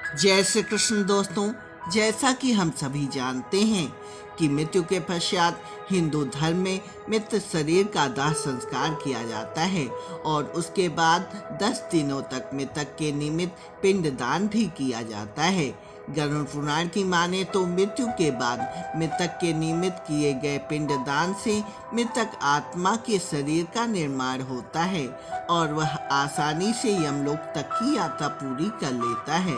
जय श्री कृष्ण दोस्तों। जैसा कि हम सभी जानते हैं कि मृत्यु के पश्चात हिंदू धर्म में मृत शरीर का दाह संस्कार किया जाता है और उसके बाद 10 दिनों तक मृतक के निमित्त पिंडदान भी किया जाता है। गरुड़ पुराण की माने तो मृत्यु के बाद मृतक के निमित्त किए गए पिंडदान से मृतक आत्मा के शरीर का निर्माण होता है और वह आसानी से यमलोक तक की यात्रा पूरी कर लेता है।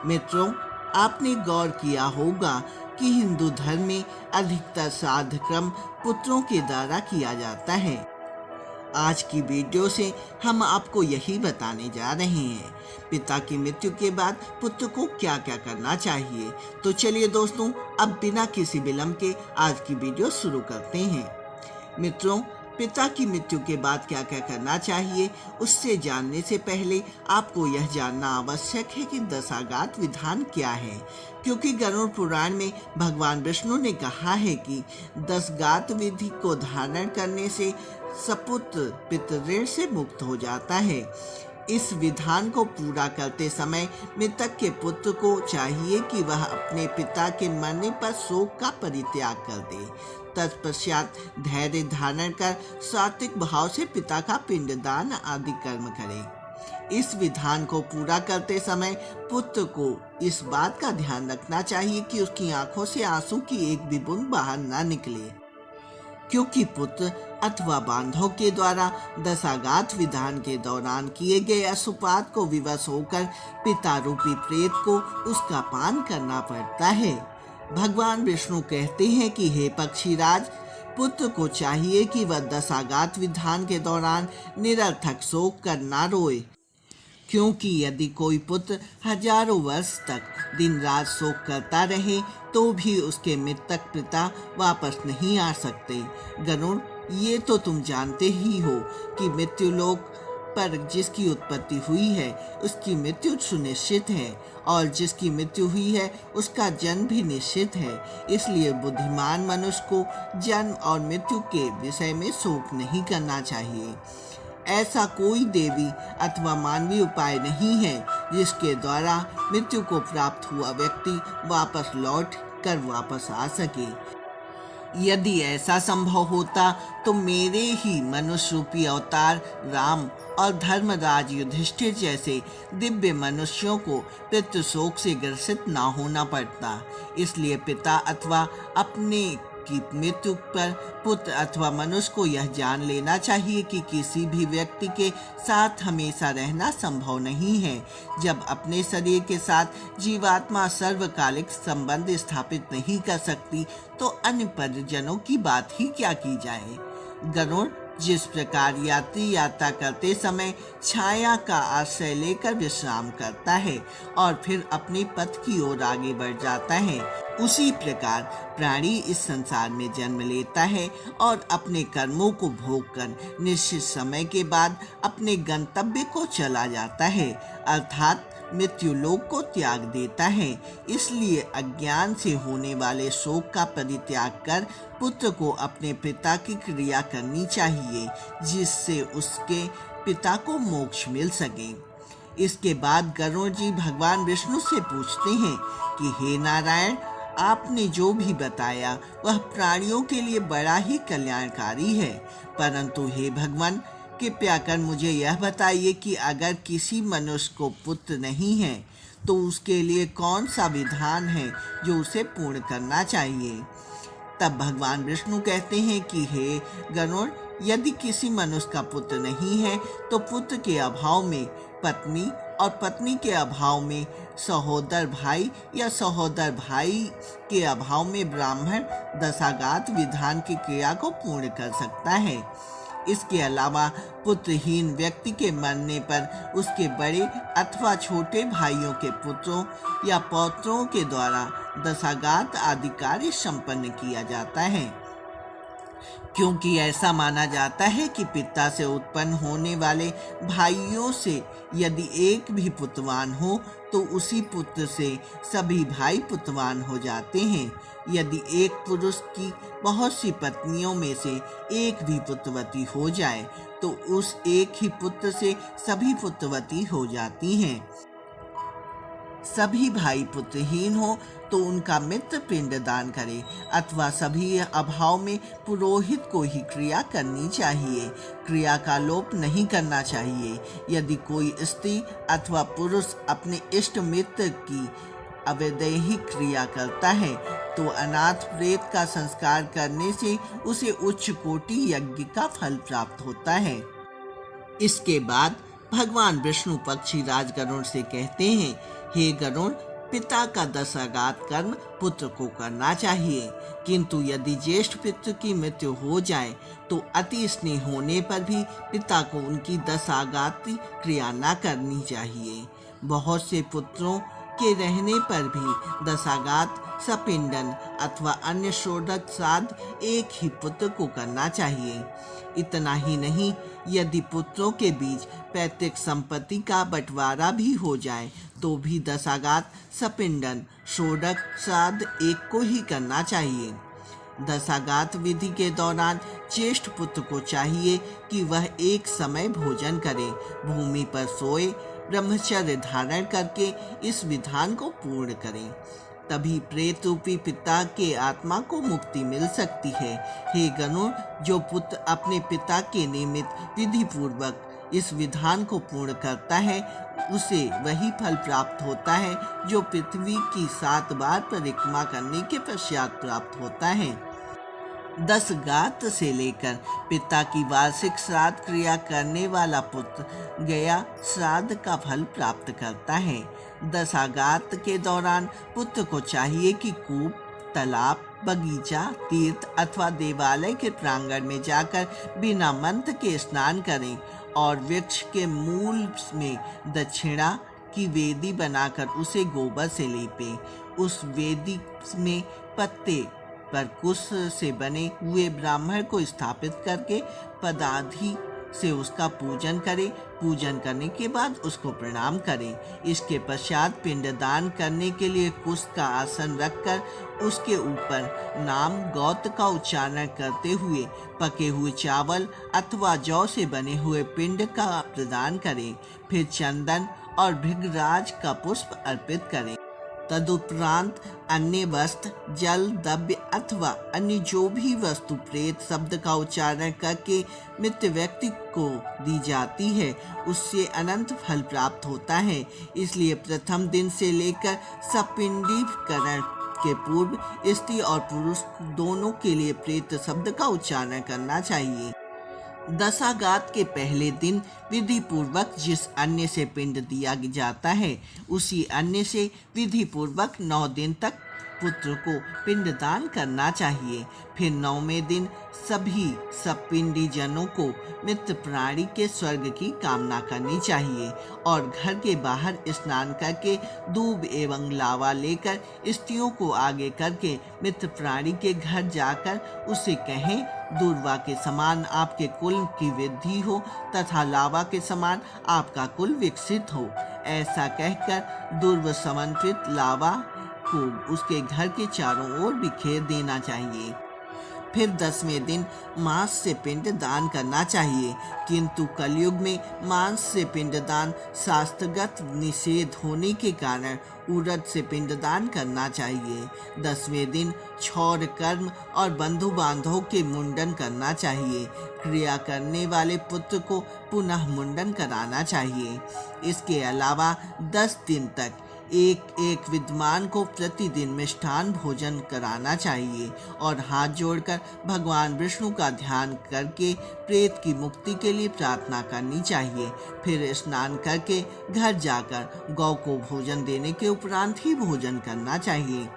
मित्रों, आपने गौर किया होगा कि हिंदू धर्म में अधिकतर श्राद्ध क्रम पुत्रों के द्वारा किया जाता है। आज की वीडियो से हम आपको यही बताने जा रहे हैं पिता की मृत्यु के बाद पुत्र को क्या क्या करना चाहिए। तो चलिए दोस्तों, अब बिना किसी विलंब के आज की वीडियो शुरू करते हैं। मित्रों, पिता की मृत्यु के बाद क्या क्या करना चाहिए उससे जानने से पहले आपको यह जानना आवश्यक है कि दशाघात विधान क्या है, क्योंकि गरुड़ पुराण में भगवान विष्णु ने कहा है कि 10 गात विधि को धारण करने से सपुत्र पितृऋण से मुक्त हो जाता है। इस विधान को पूरा करते समय मृतक के पुत्र को चाहिए कि वह अपने पिता के मरने पर शोक का परित्याग कर दे। तत्पश्चात धैर्य धारण कर सात्विक भाव से पिता का पिंडदान आदि कर्म करे। इस विधान को पूरा करते समय पुत्र को इस बात का ध्यान रखना चाहिए कि उसकी आंखों से आंसू की एक भी बूंद बाहर न निकले, क्योंकि पुत्र अथवा बांधव के द्वारा दशाघात विधान के दौरान किए गए अशुपात को विवश होकर पिता रूपी प्रेत को उसका पान करना पड़ता है। भगवान विष्णु कहते हैं कि हे पक्षीराज, पुत्र को चाहिए कि वह दशाघात विधान के दौरान निरर्थक शोक कर ना रोए, क्योंकि यदि कोई पुत्र हजारों वर्ष तक दिन रात शोक करता रहे तो भी उसके मृतक पिता वापस नहीं आ सकते। गरुड़, ये तो तुम जानते ही हो कि मृत्यु लोक पर जिसकी उत्पत्ति हुई है उसकी मृत्यु सुनिश्चित है और जिसकी मृत्यु हुई है उसका जन्म भी निश्चित है। इसलिए बुद्धिमान मनुष्य को जन्म और मृत्यु के विषय में शोक नहीं करना चाहिए। ऐसा कोई देवी अथवा मानवीय उपाय नहीं है जिसके द्वारा मृत्यु को प्राप्त हुआ व्यक्ति वापस लौट कर वापस आ सके। यदि ऐसा संभव होता तो मेरे ही मनुष्य रूपी अवतार राम और धर्मराज युधिष्ठिर जैसे दिव्य मनुष्यों को पितृ शोक से ग्रसित ना होना पड़ता। इसलिए पिता अथवा अपने की मृत्यु पर पुत्र अथवा मनुष्य को यह जान लेना चाहिए कि किसी भी व्यक्ति के साथ हमेशा रहना संभव नहीं है। जब अपने शरीर के साथ जीवात्मा सर्वकालिक संबंध स्थापित नहीं कर सकती तो अन्य परिजनों की बात ही क्या की जाए। गरुड़, जिस प्रकार यात्री यात्रा करते समय छाया का आश्रय लेकर विश्राम करता है और फिर अपने पथ की ओर आगे बढ़ जाता है, उसी प्रकार प्राणी इस संसार में जन्म लेता है और अपने कर्मों को भोग कर निश्चित समय के बाद अपने गंतव्य को चला जाता है, अर्थात मृत्यु लोक को त्याग देता है। इसलिए अज्ञान से होने वाले शोक का परित्याग कर पुत्र को अपने पिता की क्रिया करनी चाहिए, जिससे उसके पिता को मोक्ष मिल सके। इसके बाद गरुड़ जी भगवान विष्णु से पूछते हैं कि हे नारायण, आपने जो भी बताया वह प्राणियों के लिए बड़ा ही कल्याणकारी है, परंतु हे भगवान, कृपया कर मुझे यह बताइए कि अगर किसी मनुष्य को पुत्र नहीं है तो उसके लिए कौन सा विधान है जो उसे पूर्ण करना चाहिए। तब भगवान विष्णु कहते हैं कि हे गरुड़, यदि किसी मनुष्य का पुत्र नहीं है तो पुत्र के अभाव में पत्नी और पत्नी के अभाव में सहोदर भाई या सहोदर भाई के अभाव में ब्राह्मण दशाघात विधान की क्रिया को पूर्ण कर सकता है। इसके अलावा पुत्रहीन व्यक्ति के मरने पर उसके बड़े अथवा छोटे भाइयों के पुत्रों या पौत्रों के द्वारा दशाघात आदि कार्य संपन्न किया जाता है, क्योंकि ऐसा माना जाता है कि पिता से उत्पन्न होने वाले भाइयों से यदि एक भी पुत्रवान हो तो उसी पुत्र से सभी भाई पुत्रवान हो जाते हैं। यदि एक पुरुष की बहुत सी पत्नियों में से एक भी पुत्रवती हो जाए तो उस एक ही पुत्र से सभी पुत्रवती हो जाती हैं। सभी भाई पुत्रहीन हो तो उनका मित्र पिंडदान करे, अथवा सभी अभाव में पुरोहित को ही क्रिया करनी चाहिए। क्रिया का लोप नहीं करना चाहिए। यदि कोई स्त्री अथवा पुरुष अपने इष्ट मित्र की अवैधानिक क्रिया करता है तो अनाथ प्रेत का संस्कार करने से उसे उच्च कोटि यज्ञ का फल प्राप्त होता है। इसके बाद भगवान विष्णु पक्षी राज गरुड़ से कहते हैं, हे गरुड़, पिता का 10 आघात कर्म पुत्र को करना चाहिए, किंतु यदि ज्येष्ठ पितृ की मृत्यु हो जाए तो अति स्नेह होने पर भी पिता को उनकी 10 आघात क्रिया न करनी चाहिए। बहुत से पुत्रों के रहने पर भी 10 आघात सपिंडन अथवा अन्य षोडश श्राद्ध एक ही पुत्र को करना चाहिए। इतना ही नहीं, यदि पुत्रों के बीच पैतृक संपत्ति का बंटवारा भी हो जाए तो भी 10 आघात सपिंडन षोडश श्राद्ध एक को ही करना चाहिए। 10 आघात विधि के दौरान ज्येष्ठ पुत्र को चाहिए कि वह एक समय भोजन करे, भूमि पर सोए, ब्रह्मचर्य धारण करके इस विधान को पूर्ण करें, तभी प्रेत रूपी पिता के आत्मा को मुक्ति मिल सकती है। हे गरुड़, जो पुत्र अपने पिता के निमित्त विधि पूर्वक इस विधान को पूर्ण करता है उसे वही फल प्राप्त होता है जो पृथ्वी की 7 बार परिक्रमा करने के पश्चात प्राप्त होता है। 10 गात से लेकर पिता की वार्षिक श्राद्ध क्रिया करने वाला पुत्र गया श्राद्ध का फल प्राप्त करता है। 10 आघात के दौरान पुत्र को चाहिए कि कूप, तालाब, बगीचा, तीर्थ अथवा देवालय के प्रांगण में जाकर बिना मंत्र के स्नान करें और वृक्ष के मूल में दक्षिणा की वेदी बनाकर उसे गोबर से लेपे। उस वेदी में पत्ते पर कुश से बने हुए ब्राह्मण को स्थापित करके पदाधि से उसका पूजन करें। पूजन करने के बाद उसको प्रणाम करें। इसके पश्चात पिंडदान करने के लिए कुश का आसन रखकर उसके ऊपर नाम गौत्र का उच्चारण करते हुए पके हुए चावल अथवा जौ से बने हुए पिंड का प्रदान करें। फिर चंदन और भृगराज का पुष्प अर्पित करें। तदुपरांत अन्य वस्त्र, जल, द्रव्य अथवा अन्य जो भी वस्तु प्रेत शब्द का उच्चारण करके मृत व्यक्ति को दी जाती है उससे अनंत फल प्राप्त होता है। इसलिए प्रथम दिन से लेकर सपिंडीकरण के पूर्व स्त्री और पुरुष दोनों के लिए प्रेत शब्द का उच्चारण करना चाहिए। 10 आघात के पहले दिन विधि पूर्वक जिस अन्न से पिंड दिया जाता है उसी अन्न से विधि पूर्वक 9 दिन तक पुत्र को पिंडदान करना चाहिए। फिर 9वें दिन सभी सपिंडी जनों को मृत प्राणी के स्वर्ग की कामना करनी चाहिए और घर के बाहर स्नान करके दूब एवं लावा लेकर स्त्रियों को आगे करके मृत प्राणी के घर जाकर उसे कहें, दूर्वा के समान आपके कुल की वृद्धि हो तथा लावा के समान आपका कुल विकसित हो। ऐसा कहकर दूर्व समन्वित लावा को उसके घर के चारों ओर बिखेर देना चाहिए। फिर 10वें दिन मांस से पिंड दान करना चाहिए, किंतु कलयुग में मांस से पिंडदान शास्त्रगत निषेध होने के कारण उड़द से पिंडदान करना चाहिए। 10वें दिन क्षौर कर्म और बंधु बांधवों के मुंडन करना चाहिए। क्रिया करने वाले पुत्र को पुनः मुंडन कराना चाहिए। इसके अलावा 10 दिन तक एक विद्वान को प्रतिदिन मिष्ठान भोजन कराना चाहिए और हाथ जोड़कर भगवान विष्णु का ध्यान करके प्रेत की मुक्ति के लिए प्रार्थना करनी चाहिए। फिर स्नान करके घर जाकर गौ को भोजन देने के उपरांत ही भोजन करना चाहिए।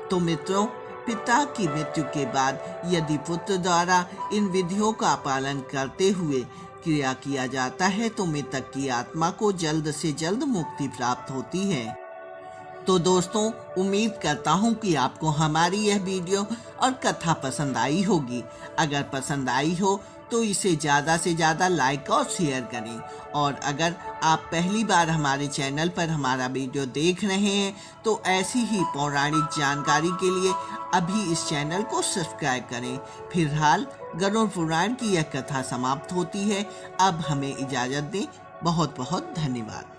तो मित्रों, पिता की मृत्यु के बाद यदि पुत्र द्वारा इन विधियों का पालन करते हुए क्रिया किया जाता है तो मृतक की आत्मा को जल्द से जल्द मुक्ति प्राप्त होती है। तो दोस्तों, उम्मीद करता हूँ कि आपको हमारी यह वीडियो और कथा पसंद आई होगी। अगर पसंद आई हो तो इसे ज़्यादा से ज़्यादा लाइक और शेयर करें, और अगर आप पहली बार हमारे चैनल पर हमारा वीडियो देख रहे हैं तो ऐसी ही पौराणिक जानकारी के लिए अभी इस चैनल को सब्सक्राइब करें। फिलहाल गरुड़ पुराण की यह कथा समाप्त होती है। अब हमें इजाज़त दें। बहुत बहुत धन्यवाद।